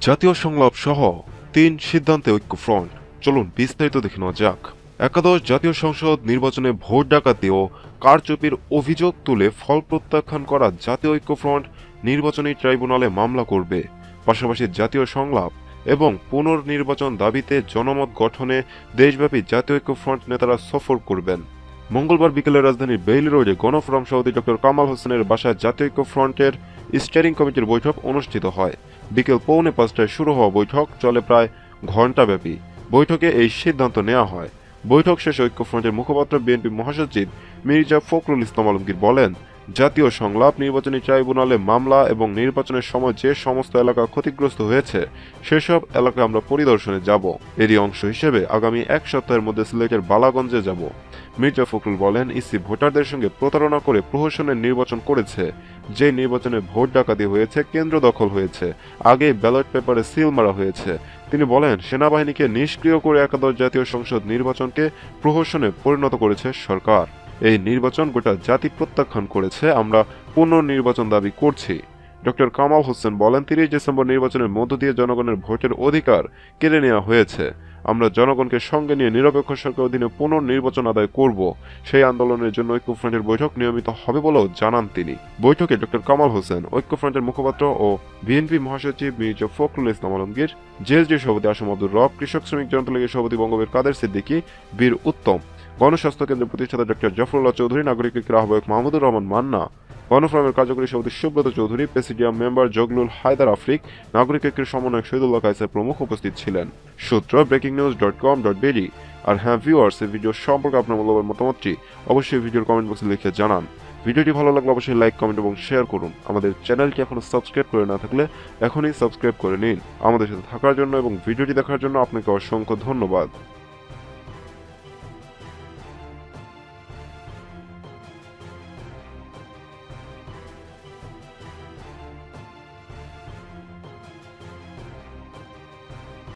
জাতীয় সংলাপ সহ ৩ সিদ্ধান্তে ঐক্যফ্রন্ট। চলুন বিস্তারিত দেখে নেওয়া যাক। একাদশ জাতীয় সংসদ নির্বাচনে ভোট ডাকাতি ও কারচুপির অভিযোগ তুলে ফল প্রত্যাখ্যান করা জাতীয় ঐক্যফ্রন্ট নির্বাচনী ট্রাইব্যুনালে মামলা করবে। পাশাপাশি জাতীয় সংলাপ এবং পুনর্নির্বাচন দাবিতে জনমত গঠনে দেশব্যাপী জাতীয় ঐক্যফ্রন্ট নেতারা সফর করবেন। মঙ্গলবার বিকেলে রাজধানীর বেইলি রোডে গণফোরাম সভাপতি ডক্টর কামাল হোসেনের বাসায় জাতীয় ঐক্যফ্রন্টের স্টিয়ারিং কমিটির বৈঠক অনুষ্ঠিত হয়। বিকেল 4:45টায় শুরু হওয়া বৈঠক চলে প্রায় ঘণ্টাব্যাপী। বৈঠকে এই সিদ্ধান্ত নেওয়া হয়। বৈঠক শেষে ঐক্যফ্রন্টের মুখপাত্র বিএনপি মহাসচিব মির্জা ফখরুল ইসলাম আলমগীর বলেন, জাতীয় সংলাপ নির্বাচনী ট্রাইব্যুনালে মামলা এবং নির্বাচনের সময় যে সমস্ত এলাকা ক্ষতিগ্রস্ত হয়েছে সেসব এলাকা আমরা পরিদর্শনে যাব। এরই অংশ হিসেবে আগামী এক সপ্তাহের মধ্যে সিলেটের বালাগঞ্জে যাব। মির্জা ফখরুল বলেন, ইসি ভোটারদের সঙ্গে প্রতারণা করে প্রহসনের নির্বাচন করেছে। যে নির্বাচনে ভোট ডাকাতি হয়েছে, কেন্দ্র দখল হয়েছে, আগে ব্যালট পেপারে সিল মারা হয়েছে। তিনি বলেন, সেনাবাহিনীকে নিষ্ক্রিয় করে একাদশ জাতীয় সংসদ নির্বাচনকে প্রহসনে পরিণত করেছে সরকার। এই নির্বাচন গোটা জাতি প্রত্যাখ্যান করেছে। আমরা পুনর্নির্বাচন দাবি করছি। ডক্টর কামাল হোসেন বলেন, 30 ডিসেম্বর নির্বাচনের মধ্য দিয়ে জনগণের ভোটের অধিকার কেড়ে নেওয়া হয়েছে। আমরা জনগণকে সঙ্গে নিয়ে নিরপেক্ষ সরকার অধীনে পুনর্নির্বাচন আদায় করব। সেই আন্দোলনের জন্য ঐক্যফ্রন্টের বৈঠক নিয়মিত হবে বলেও জানান তিনি। বৈঠকে ডক্টর কামাল হোসেন, ঐক্যফ্রন্টের মুখপাত্র ও বিএনপি মহাসচিব মির্জা ফখরুল ইসলাম আলমগীর, জেএসডি সভাপতি আসম আব্দুর রব, কৃষক শ্রমিক জনতালীগের সভাপতি বঙ্গবীর কাদের সিদ্দিকী, বীর উত্তম, গণস্বাস্থ্য কেন্দ্রের প্রতিষ্ঠাতা ডক্টর জাফরুল্লাহ চৌধুরী, নাগরিক ঐক্যের আহ্বায়ক মাহমুদুর রহমান মান্না, গণফোরামের কার্যকরী সভাপতি সুব্রত চৌধুরী, প্রেসিডিয়াম মেম্বার জগলুল হায়দার আফ্রিক, নাগরিক ঐক্যের সমন্বয়ক শহীদুল্লাহ কায়সার প্রমুখ উপস্থিত ছিলেন। সূত্র breakingnews.com.bd। আর হ্যাঁ ভিউয়ার্স, এই ভিডিও সম্পর্কে আপনার মূল্যবান মতামতটি অবশ্যই ভিডিওর কমেন্ট বক্সে লিখে জানান। ভিডিওটি ভালো লাগলে অবশ্যই লাইক, কমেন্ট এবং শেয়ার করুন। আমাদের চ্যানেলটি এখনো সাবস্ক্রাইব করে না থাকলে এখনই সাবস্ক্রাইব করে নিন। আমাদের সাথে থাকার জন্য এবং ভিডিওটি দেখার জন্য আপনাকে অসংখ্য ধন্যবাদ।